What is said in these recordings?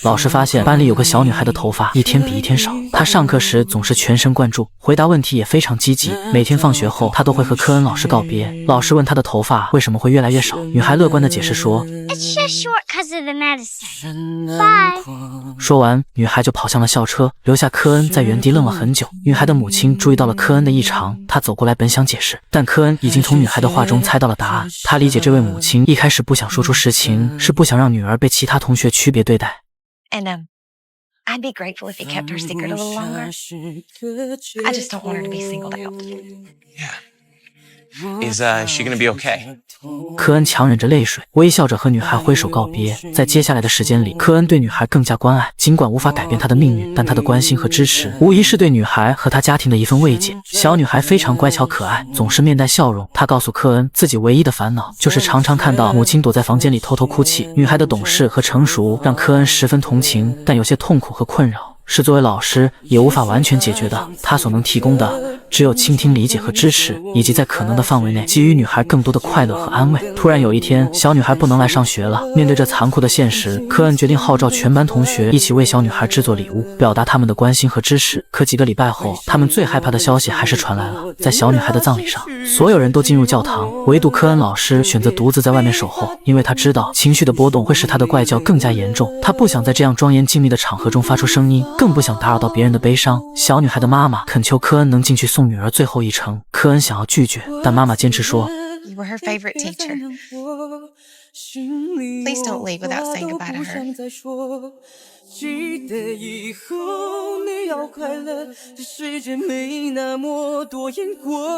老师发现班里有个小女孩的头发一天比一天少，她上课时总是全神贯注，回答问题也非常积极。每天放学后，她都会和科恩老师告别。老师问她的头发为什么会越来越少，女孩乐观地解释说 It's just short because of the medicine. Bye. 说完，女孩就跑向了校车，留下科恩在原地愣了很久。女孩的母亲注意到了科恩的异常，她走过来本想解释，但科恩已经从女孩的话中猜到了答案。他理解这位母亲一开始不想说出实情，是不想让女儿被其他同学区别对待。And I'd be grateful if he kept her secret a little longer. I just don't want her to be singled out. Yeah. Is she gonna be okay? 科恩强忍着泪水，微笑着和女孩挥手告别。在接下来的时间里，科恩对女孩更加关爱，尽管无法改变她的命运，但他的关心和支持无疑是对女孩和她家庭的一份慰藉。小女孩非常乖巧可爱，总是面带笑容。她告诉科恩，自己唯一的烦恼就是常常看到母亲躲在房间里偷偷哭泣。女孩的懂事和成熟让科恩十分同情，但有些痛苦和困扰是作为老师也无法完全解决的。他所能提供的只有倾听、理解和支持，以及在可能的范围内给予女孩更多的快乐和安慰。突然有一天，小女孩不能来上学了。面对这残酷的现实，科恩决定号召全班同学一起为小女孩制作礼物，表达他们的关心和支持。可几个礼拜后，他们最害怕的消息还是传来了。在小女孩的葬礼上，所有人都进入教堂，唯独科恩老师选择独自在外面守候，因为他知道情绪的波动会使他的怪叫更加严重。他不想在这样庄严静谧的场合中发出声音，更不想打扰到别人的悲伤。小女孩的妈妈恳求科恩能进去送女儿最后一程，科恩想要拒绝，但妈妈坚持说 You were her favorite teacher. Please don't leave without saying goodbye to her. 记得以后你要快乐，这世界没那么多因果。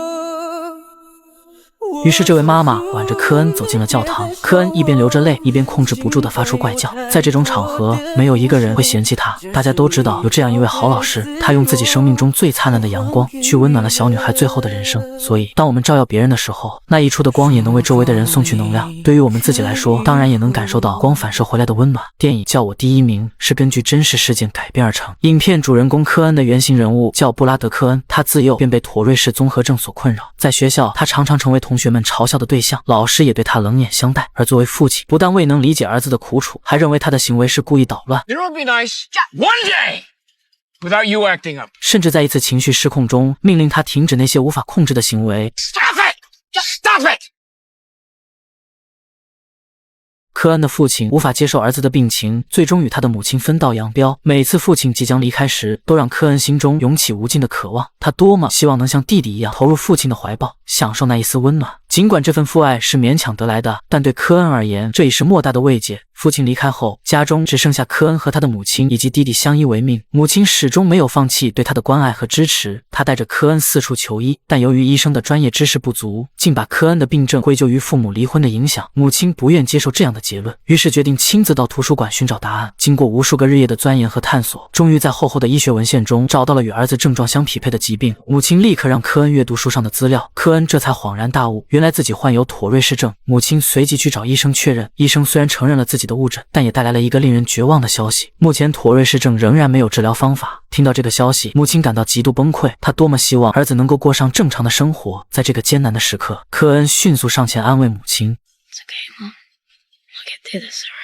于是这位妈妈挽着科恩走进了教堂，科恩一边流着泪，一边控制不住地发出怪叫。在这种场合，没有一个人会嫌弃他，大家都知道有这样一位好老师，他用自己生命中最灿烂的阳光去温暖了小女孩最后的人生。所以当我们照耀别人的时候，那一处的光也能为周围的人送去能量。对于我们自己来说，当然也能感受到光反射回来的温暖。电影《叫我第一名》是根据真实事件改编而成，影片主人公科恩的原型人物叫布拉德·科恩，他自幼便被妥瑞氏综合症所困扰，在学校他常常成为同学们嘲笑的对象，老师也对他冷眼相待。而作为父亲，不但未能理解儿子的苦楚，还认为他的行为是故意捣乱。It would be nice one day without you acting up. 甚至在一次情绪失控中，命令他停止那些无法控制的行为。Stop it! Just stop it! 科恩的父亲无法接受儿子的病情，最终与他的母亲分道扬镳。每次父亲即将离开时，都让科恩心中涌起无尽的渴望。他多么希望能像弟弟一样投入父亲的怀抱，享受那一丝温暖。尽管这份父爱是勉强得来的，但对科恩而言，这已是莫大的慰藉。父亲离开后，家中只剩下科恩和他的母亲以及弟弟相依为命。母亲始终没有放弃对他的关爱和支持，她带着科恩四处求医，但由于医生的专业知识不足，竟把科恩的病症归咎于父母离婚的影响。母亲不愿接受这样的结论，于是决定亲自到图书馆寻找答案。经过无数个日夜的钻研和探索，终于在厚厚的医学文献中找到了与儿子症状相匹配的疾病。母亲立刻让科恩阅读书上的资料，科恩这才恍然大悟，原来自己患有妥瑞氏症。母亲随即去找医生确认，医生虽然承认了自己的误诊，但也带来了一个令人绝望的消息，目前妥瑞氏症仍然没有治疗方法。听到这个消息，母亲感到极度崩溃，她多么希望儿子能够过上正常的生活。在这个艰难的时刻，科恩迅速上前安慰母亲。It's okay, Mom. We'll get through this, all right?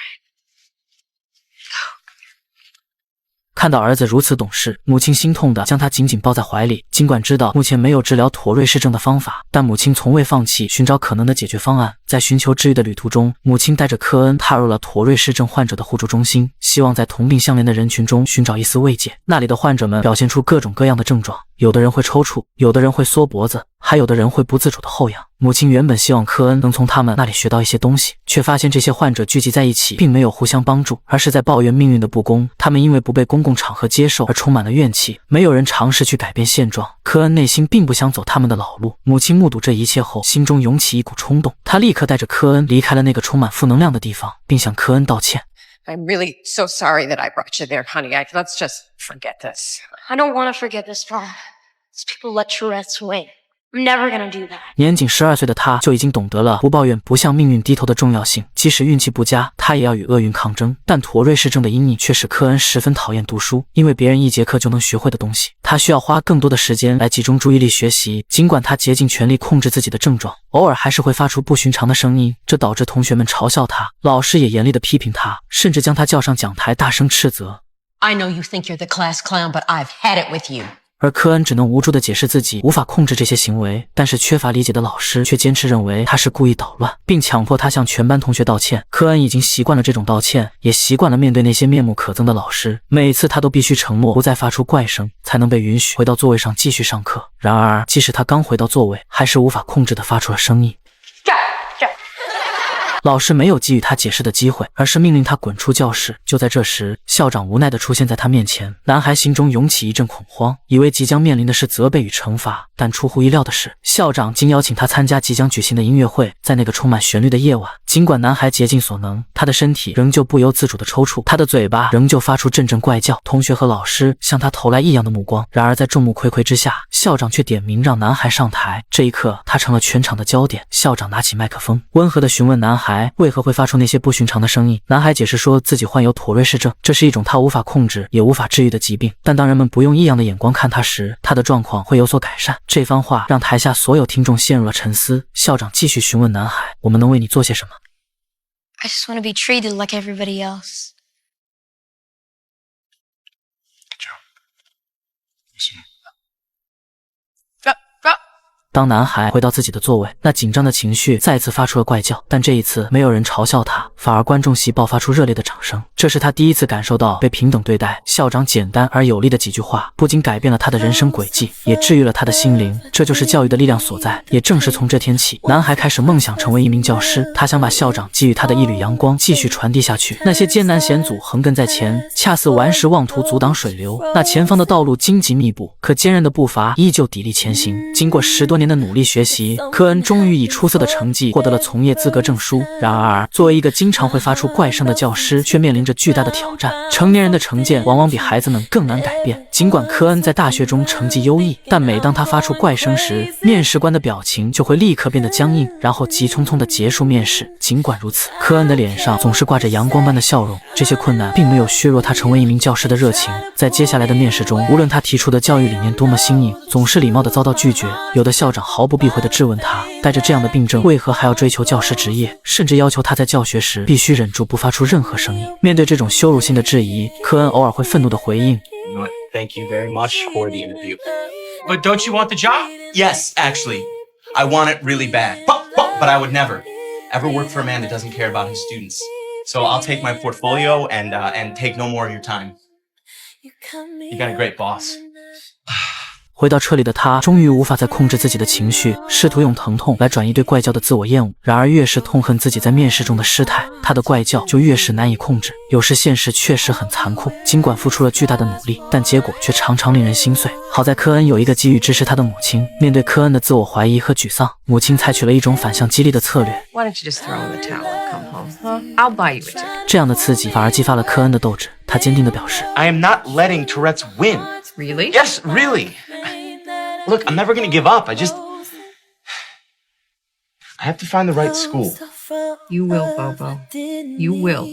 看到儿子如此懂事，母亲心痛地将他紧紧抱在怀里。尽管知道目前没有治疗妥瑞氏症的方法，但母亲从未放弃寻找可能的解决方案。在寻求治愈的旅途中，母亲带着科恩踏入了妥瑞氏症患者的互助中心，希望在同病相怜的人群中寻找一丝慰藉。那里的患者们表现出各种各样的症状，有的人会抽搐，有的人会缩脖子，还有的人会不自主的后仰。母亲原本希望科恩能从他们那里学到一些东西，却发现这些患者聚集在一起并没有互相帮助，而是在抱怨命运的不公。他们因为不被公共场合接受而充满了怨气，没有人尝试去改变现状。科恩内心并不想走他们的老路。母亲目睹这一切后，心中涌起一股冲动，她立刻带着科恩离开了那个充满负能量的地方，并向科恩道歉。 I'm really so sorry that I brought you there, honey. Let's just forget this. I don't want to forget this, Mom. These people let Tourette's win. I'm never gonna do that. 年仅12岁的他就已经懂得了不抱怨、不向命运低头的重要性。即使运气不佳，他也要与厄运抗争。但妥瑞氏症的阴影却使科恩十分讨厌读书，因为别人1节课就能学会的东西，他需要花更多的时间来集中注意力学习。尽管他竭尽全力控制自己的症状，偶尔还是会发出不寻常的声音，这导致同学们嘲笑他，老师也严厉地批评他，甚至将他叫上讲台大声斥责。I know you think you're the class clown, but I've had it with you. 而科恩只能无助地解释自己无法控制这些行为，但是缺乏理解的老师却坚持认为他是故意捣乱，并强迫他向全班同学道歉。科恩已经习惯了这种道歉，也习惯了面对那些面目可憎的老师，每次他都必须沉默，不再发出怪声，才能被允许回到座位上继续上课。然而，即使他刚回到座位，还是无法控制地发出了声音。老师没有给予他解释的机会，而是命令他滚出教室。就在这时，校长无奈地出现在他面前，男孩心中涌起一阵恐慌，以为即将面临的是责备与惩罚，但出乎意料的是，校长竟邀请他参加即将举行的音乐会。在那个充满旋律的夜晚，尽管男孩竭尽所能，他的身体仍旧不由自主地抽搐，他的嘴巴仍旧发出阵阵怪叫。同学和老师向他投来异样的目光，然而在众目睽睽之下，校长却点名让男孩上台。这一刻，他成了全场的焦点。校长拿起麦克风，温和地询问男孩为何会发出那些不寻常的声音。男孩解释说自己患有妥瑞氏症，这是一种他无法控制也无法治愈的疾病，但当人们不用异样的眼光看他时，他的状况会有所改善。这番话让台下所有听众陷入了沉思。校长继续询问男孩，我们能为你做些什么？ I just want to be treated like everybody else. Drop. 当男孩回到自己的座位，那紧张的情绪再次发出了怪叫，但这一次没有人嘲笑他，反而观众席爆发出热烈的掌声。这是他第一次感受到被平等对待。校长简单而有力的几句话，不仅改变了他的人生轨迹，也治愈了他的心灵。这就是教育的力量所在。也正是从这天起，男孩开始梦想成为一名教师，他想把校长给予他的一缕阳光继续传递下去。那些艰难险阻横亘在前，恰似顽石妄图阻挡水流。那前方的道路荆棘密布，可坚韧的步伐依旧砥砺前行。经过10多年的努力学习，科恩终于以出色的成绩获得了从业资格证书。然而，作为一个经常会发出怪声的教师，却面临着巨大的挑战。成年人的成见往往比孩子们更难改变。尽管科恩在大学中成绩优异，但每当他发出怪声时，面试官的表情就会立刻变得僵硬，然后急匆匆地结束面试。尽管如此，科恩的脸上总是挂着阳光般的笑容。这些困难并没有削弱他成为一名教师的热情。在接下来的面试中，无论他提出的教育理念多么新颖，总是礼貌地遭到拒绝。有的校长毫不避讳地质问他，带着这样的病症，为何还要追求教师职业，甚至要求他在教学时必须忍住不发出任何声音。面对这种羞辱性的质疑，科恩偶尔会愤怒地回应 Thank you very much for the interview. But don't you want the job? Yes, actually. I want it really bad. But I would never, ever work for a man that doesn't care about his students. So I'll take my portfolio and take no more of your time. You got a great boss. 回到车里的他终于无法再控制自己的情绪，试图用疼痛来转移对怪叫的自我厌恶。然而越是痛恨自己在面试中的失态，他的怪叫就越是难以控制。有时现实确实很残酷，尽管付出了巨大的努力，但结果却常常令人心碎。好在科恩有一个给予支持他的母亲。面对科恩的自我怀疑和沮丧，母亲采取了一种反向激励的策略。 Why don't you just throw in the towel and come home? Huh? I'll buy you a ticket. 这样的刺激反而激发了科恩的斗志。他坚定地表示 I am not letting Tourette's win. Really? Yes, really. Look, I'm never gonna give up. I have to find the right school. You will, Bobo. You will.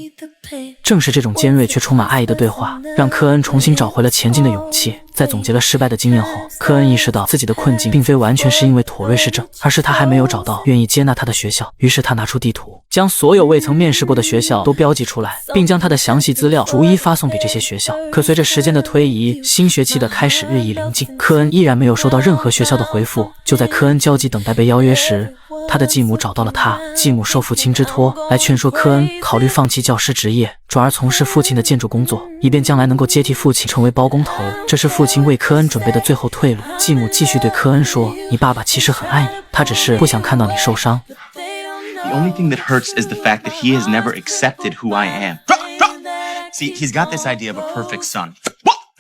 正是这种尖锐却充满爱意的对话，让科恩重新找回了前进的勇气。在总结了失败的经验后，科恩意识到自己的困境并非完全是因为妥瑞氏症，而是他还没有找到愿意接纳他的学校。于是他拿出地图，将所有未曾面试过的学校都标记出来，并将他的详细资料逐一发送给这些学校。可随着时间的推移，新学期的开始日益临近，科恩依然没有收到任何学校的回复。就在科恩焦急等待被邀约时，他的继母找到了他。继母受父亲之托来劝说科恩考虑放弃教师职业，转而从事父亲的建筑工作，以便将来能够接替父亲成为包工头。这是父亲为科恩准备的最后退路。继母继续对科恩说，你爸爸其实很爱你，他只是不想看到你受伤。 The only thing that hurts is the fact that he has never accepted who I am. See, he's got this idea of a perfect son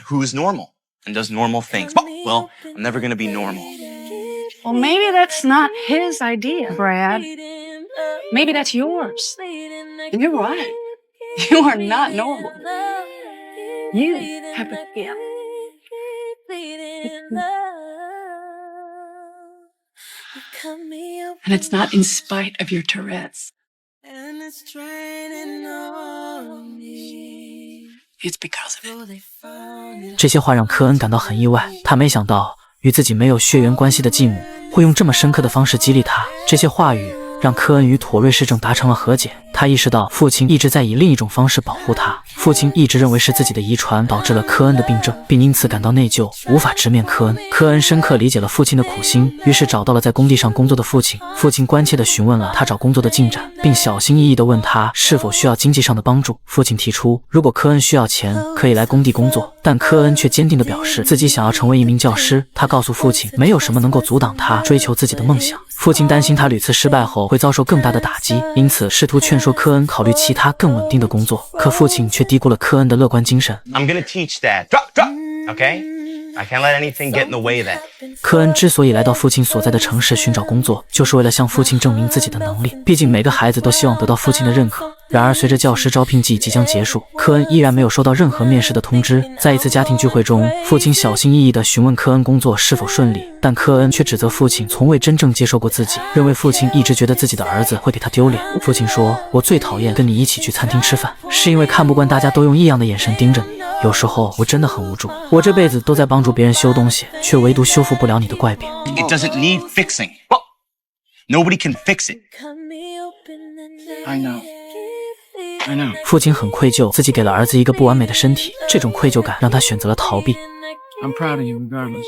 who is normal and does normal things. Well, I'm never gonna be normal. Well, maybe that's not his idea, Brad. Maybe that's yours. And you're right. You are not normal. You have a gift. And it's not in spite of your Tourette's. It's because of it. 这些话让科恩感到很意外，他没想到与自己没有血缘关系的继母会用这么深刻的方式激励他。这些话语让科恩与妥瑞氏症达成了和解。他意识到父亲一直在以另一种方式保护他，父亲一直认为是自己的遗传导致了科恩的病症，并因此感到内疚，无法直面科恩。科恩深刻理解了父亲的苦心，于是找到了在工地上工作的父亲。父亲关切地询问了他找工作的进展，并小心翼翼地问他是否需要经济上的帮助。父亲提出，如果科恩需要钱，可以来工地工作，但科恩却坚定地表示自己想要成为一名教师。他告诉父亲，没有什么能够阻挡他追求自己的梦想。父亲担心他屡次失败后会遭受更大的打击，因此试图劝说科恩考虑其他更稳定的工作，可父亲却低估了科恩的乐观精神。I'm gonna teach Dad. Drop. Okay? I can't let anything get in the way of that. 科恩之所以来到父亲所在的城市寻找工作，就是为了向父亲证明自己的能力。毕竟每个孩子都希望得到父亲的认可。然而，随着教师招聘季即将结束，科恩依然没有收到任何面试的通知。在一次家庭聚会中，父亲小心翼翼地询问科恩工作是否顺利，但科恩却指责父亲从未真正接受过自己，认为父亲一直觉得自己的儿子会给他丢脸。父亲说：“我最讨厌跟你一起去餐厅吃饭，是因为看不惯大家都用异样的眼神盯着你。有时候我真的很无助，我这辈子都在帮助别人修东西，却唯独修复不了你的怪病。” It doesn't need fixing. Nobody can fix it. I know. 父亲很愧疚，自己给了儿子一个不完美的身体，这种愧疚感让他选择了逃避。 I'm proud of you regardless.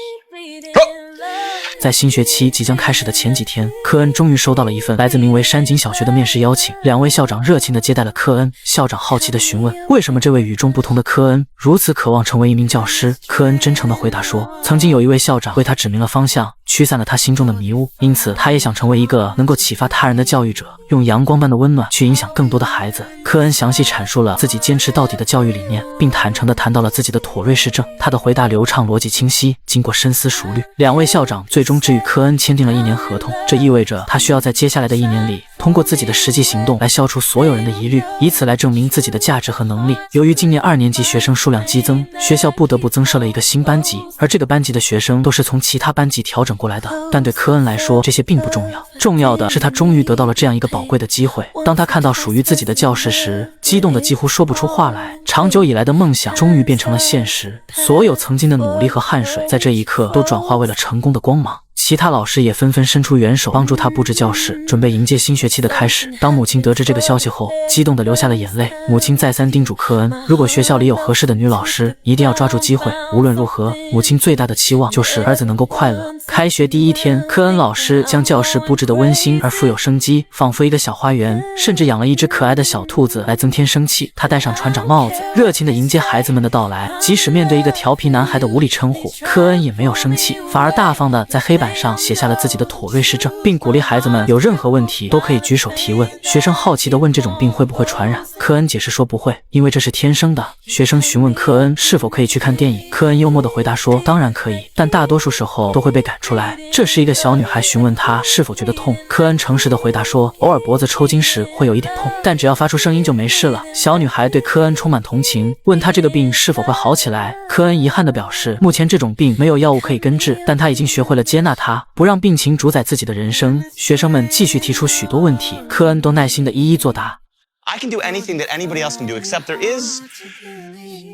在新学期即将开始的前几天，科恩终于收到了一份来自名为山景小学的面试邀请。两位校长热情地接待了科恩。校长好奇地询问，为什么这位与众不同的科恩如此渴望成为一名教师？科恩真诚地回答说，曾经有一位校长为他指明了方向，驱散了他心中的迷雾，因此他也想成为一个能够启发他人的教育者，用阳光般的温暖去影响更多的孩子。科恩详细阐述了自己坚持到底的教育理念，并坦诚地谈到了自己的妥瑞氏症。他的回答流畅，逻辑清晰，经过深思熟虑。两位校长最终只与科恩签订了1年合同，这意味着他需要在接下来的1年里，通过自己的实际行动来消除所有人的疑虑，以此来证明自己的价值和能力。由于今年2年级学生数量激增，学校不得不增设了一个新班级，而这个班级的学生都是从其他班级调整过来的。但对科恩来说，这些并不重要，重要的是他终于得到了这样一个宝贵的机会。当他看到属于自己的教室时，激动得几乎说不出话来。长久以来的梦想终于变成了现实，所有曾经的努力和汗水，在这一刻都转化为了成功的光芒。其他老师也纷纷伸出援手，帮助他布置教室，准备迎接新学期的开始。当母亲得知这个消息后，激动地流下了眼泪。母亲再三叮嘱科恩，如果学校里有合适的女老师，一定要抓住机会。无论如何，母亲最大的期望就是儿子能够快乐。开学第1天，科恩老师将教室布置得温馨而富有生机，仿佛一个小花园，甚至养了一只可爱的小兔子来增添生气。他戴上船长帽子，热情地迎接孩子们的到来。即使面对一个调皮男孩的无理称呼，科恩也没有生气，反而大方地在黑板上写下了自己的妥瑞氏症，并鼓励孩子们有任何问题都可以举手提问。学生好奇地问这种病会不会传染，科恩解释说不会，因为这是天生的。学生询问科恩是否可以去看电影，科恩幽默地回答说当然可以，但大多数时候都会被赶出来。这时一个小女孩询问他是否觉得痛，科恩诚实地回答说偶尔脖子抽筋时会有一点痛，但只要发出声音就没事了。小女孩对科恩充满同情，问他这个病是否会好起来。科恩遗憾地表示目前这种病没有药物可以根治，但他已经学会了接纳它，不让病情主宰自己的人生。学生们继续提出许多问题，科恩都耐心地一一作答。I can do anything that anybody else can do, except there is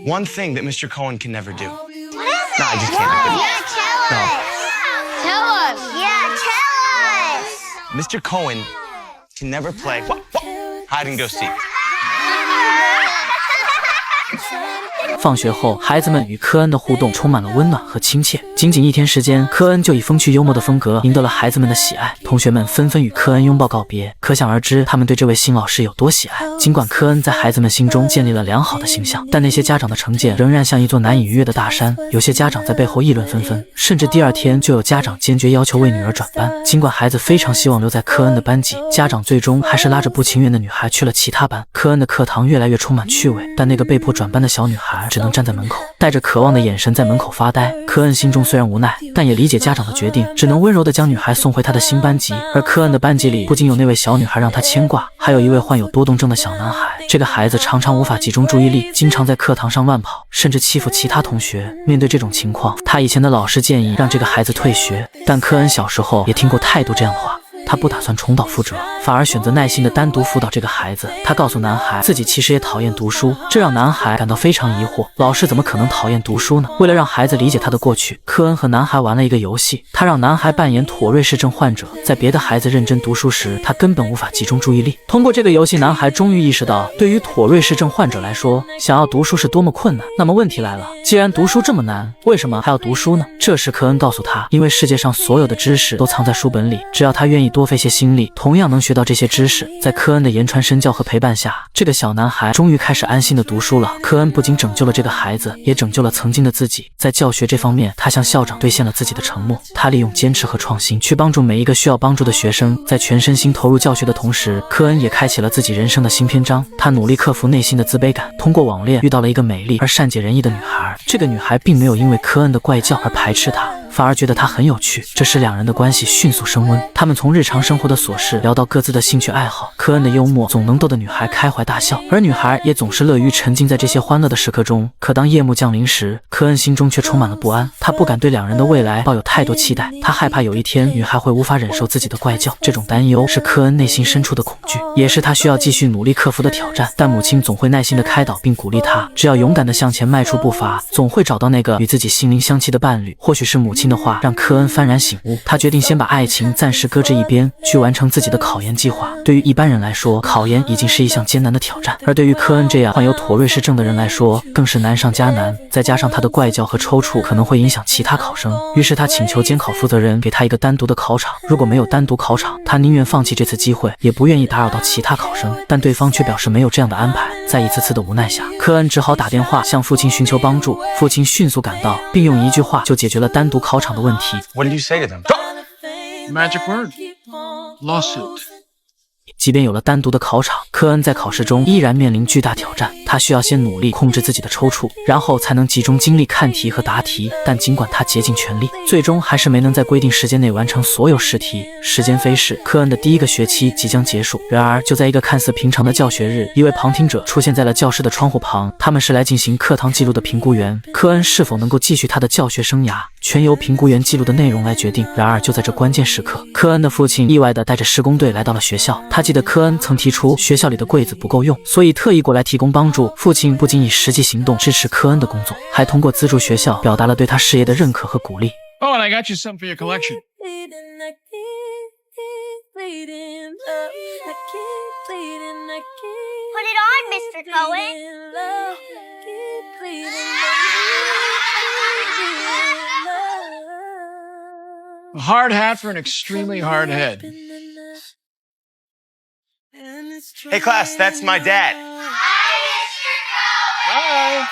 one thing that Mr. Cohen can never do. What is it? No, I just can't. Yeah, tell us. Tell us. Yeah, tell us. Mr. Cohen can never play hide and go seek. 放学后，孩子们与科恩的互动充满了温暖和亲切。仅仅1天时间，科恩就以风趣幽默的风格赢得了孩子们的喜爱。同学们纷纷与科恩拥抱告别，可想而知他们对这位新老师有多喜爱。尽管科恩在孩子们心中建立了良好的形象，但那些家长的成见仍然像一座难以逾越的大山。有些家长在背后议论纷纷，甚至第2天就有家长坚决要求为女儿转班。尽管孩子非常希望留在科恩的班级，家长最终还是拉着不情愿的女孩去了其他班。科恩的课堂越来越充满趣味，但那个被迫转班的小女孩只能站在门口，带着渴望的眼神在门口发呆。科恩心中虽然无奈，但也理解家长的决定，只能温柔地将女孩送回她的新班级。而科恩的班级里不仅有那位小女孩让他牵挂，还有一位患有多动症的小男孩。这个孩子常常无法集中注意力，经常在课堂上乱跑，甚至欺负其他同学。面对这种情况，他以前的老师建议让这个孩子退学，但科恩小时候也听过太多这样的话。他不打算重蹈覆辙，反而选择耐心的单独辅导这个孩子。他告诉男孩自己其实也讨厌读书，这让男孩感到非常疑惑，老师怎么可能讨厌读书呢？为了让孩子理解他的过去，科恩和男孩玩了一个游戏，他让男孩扮演妥瑞氏症患者，在别的孩子认真读书时，他根本无法集中注意力。通过这个游戏，男孩终于意识到，对于妥瑞氏症患者来说，想要读书是多么困难。那么问题来了，既然读书这么难，为什么还要读书呢？这时科恩告诉他，因为世界上所有的知识都藏在书本里，只要他愿意多费些心力，同样能学到这些知识。在科恩的言传身教和陪伴下，这个小男孩终于开始安心的读书了。科恩不仅拯救了这个孩子，也拯救了曾经的自己。在教学这方面，他向校长兑现了自己的承诺。他利用坚持和创新去帮助每一个需要帮助的学生。在全身心投入教学的同时，科恩也开启了自己人生的新篇章。他努力克服内心的自卑感，通过网恋遇到了一个美丽而善解人意的女孩。这个女孩并没有因为科恩的怪叫而排斥他，反而觉得他很有趣，这使两人的关系迅速升温。他们从日常生活的琐事聊到各自的兴趣爱好，科恩的幽默总能逗得女孩开怀大笑，而女孩也总是乐于沉浸在这些欢乐的时刻中。可当夜幕降临时，科恩心中却充满了不安，他不敢对两人的未来抱有太多期待，他害怕有一天女孩会无法忍受自己的怪叫。这种担忧是科恩内心深处的恐惧，也是他需要继续努力克服的挑战。但母亲总会耐心地开导并鼓励他，只要勇敢地向前迈出步伐，总会找到那个与自己心灵相契的伴侣。或许是母亲的话让科恩幡然醒悟，他决定先把爱情暂时搁置一边，去完成自己的考研计划。对于一般人来说，考研已经是一项艰难的挑战，而对于科恩这样患有妥瑞氏症的人来说，更是难上加难。再加上他的怪叫和抽搐可能会影响其他考生，于是他请求监考负责人给他一个单独的考场。如果没有单独考场，他宁愿放弃这次机会，也不愿意打扰到其他考生。但对方却表示没有这样的安排。在一次次的无奈下，科恩只好打电话向父亲寻求帮助。父亲迅速赶到，并用一句话就解决了单独考场的问题。What did you say to them? Magic word. Lawsuit. 即便有了单独的考场，科恩在考试中依然面临巨大挑战。他需要先努力控制自己的抽搐，然后才能集中精力看题和答题。但尽管他竭尽全力，最终还是没能在规定时间内完成所有试题。时间飞逝，科恩的第一个学期即将结束。然而，就在一个看似平常的教学日，一位旁听者出现在了教室的窗户旁。他们是来进行课堂记录的评估员。科恩是否能够继续他的教学生涯，全由评估员记录的内容来决定。然而，就在这关键时刻，科恩的父亲意外地带着施工队来到了学校。他记得科恩曾提出学校里的柜子不够用，所以特意过来提供帮助。父亲不仅以实际行动支持科恩的工作，还通过资助学校表达了对他事业的认可和鼓励。Oh, and I got you something for your collection. Put it on, Mr. Cohen. A hard hat for an extremely hard head. Hey class, that's my dad. Hi.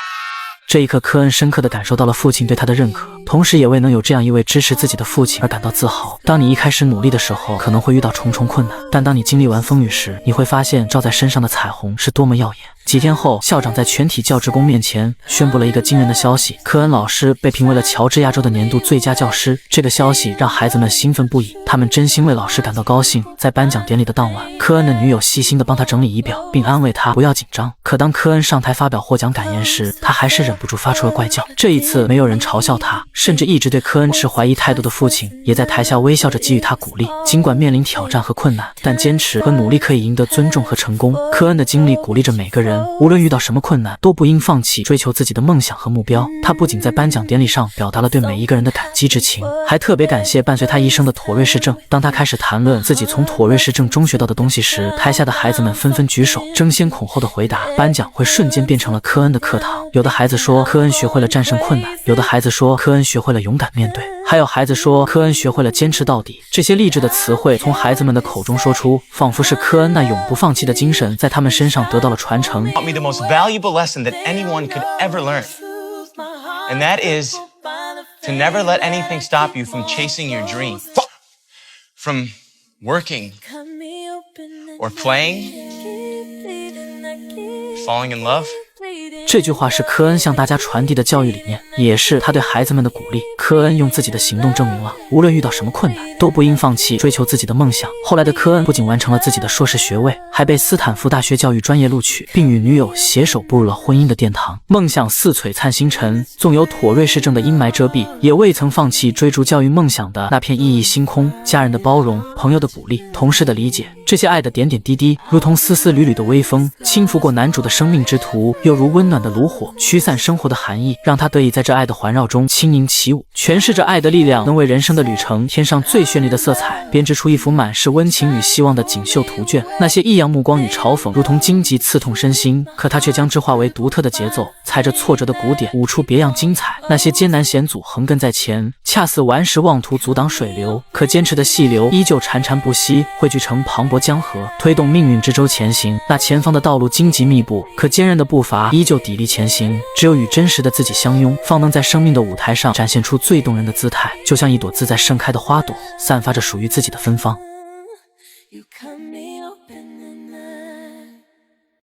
这一刻，科恩深刻地感受到了父亲对他的认可，同时也为能有这样一位支持自己的父亲而感到自豪。当你一开始努力的时候，可能会遇到重重困难，但当你经历完风雨时，你会发现照在身上的彩虹是多么耀眼。几天后，校长在全体教职工面前宣布了一个惊人的消息：科恩老师被评为了乔治亚州的年度最佳教师。这个消息让孩子们兴奋不已，他们真心为老师感到高兴。在颁奖典礼的当晚，科恩的女友细心地帮他整理仪表，并安慰他不要紧张。可当科恩上台发表获奖感言时，他还是忍不住发出了怪叫。这一次，没有人嘲笑他，甚至一直对科恩持怀疑态度的父亲也在台下微笑着给予他鼓励。尽管面临挑战和困难，但坚持和努力可以赢得尊重和成功。科恩的经历鼓励着每个人，无论遇到什么困难，都不应放弃追求自己的梦想和目标。他不仅在颁奖典礼上表达了对每一个人的感激之情，还特别感谢伴随他一生的妥瑞氏症。当他开始谈论自己从妥瑞氏症中学到的东西时，台下的孩子们纷纷举手，争先恐后的回答。颁奖会瞬间变成了科恩的课堂。有的孩子说科恩学会了战胜困难，有的孩子说科恩学会了勇敢面对，还有孩子说科恩学会了坚持到底。这些励志的词汇从孩子们的口中说出，仿佛是科恩那永不放弃的精神在他们身上得到了传承。Taught me the most valuable lesson that anyone could ever learn. And that is to never let anything stop you from chasing your dream. From working or playing, falling in love. 这句话是科恩向大家传递的教育理念，也是他对孩子们的鼓励。科恩用自己的行动证明了，无论遇到什么困难，都不应放弃追求自己的梦想。后来的科恩不仅完成了自己的硕士学位，还被斯坦福大学教育专业录取，并与女友携手步入了婚姻的殿堂。梦想似璀璨星辰，纵有妥瑞氏症的阴霾遮蔽，也未曾放弃追逐教育梦想的那片熠熠星空。家人的包容，朋友的鼓励，同事的理解，这些爱的点点滴滴，如同丝丝缕缕的微风，轻拂过男主的生命之途，又如温暖的炉火，驱散生活的寒意，让他得以在这爱的环绕中轻盈起舞，诠释着爱的力量能为人生的旅程添上最绚丽的色彩，编织出一幅满是温情与希望的锦绣图卷。那些异样目光与嘲讽，如同荆棘刺痛身心，可他却将之化为独特的节奏，踩着挫折的鼓点，舞出别样精彩。那些艰难险阻横亘在前，恰似顽石妄图阻挡水流，可坚持的细流依旧潺潺不息，汇聚成磅礴江河，推动命运之舟前行。那前方的道路荆棘密布，可坚韧的步伐依旧砥砺前行。只有与真实的自己相拥，方能在生命的舞台上展现出最动人的姿态，就像一朵自在盛开的花朵，散发着属于自己的芬芳。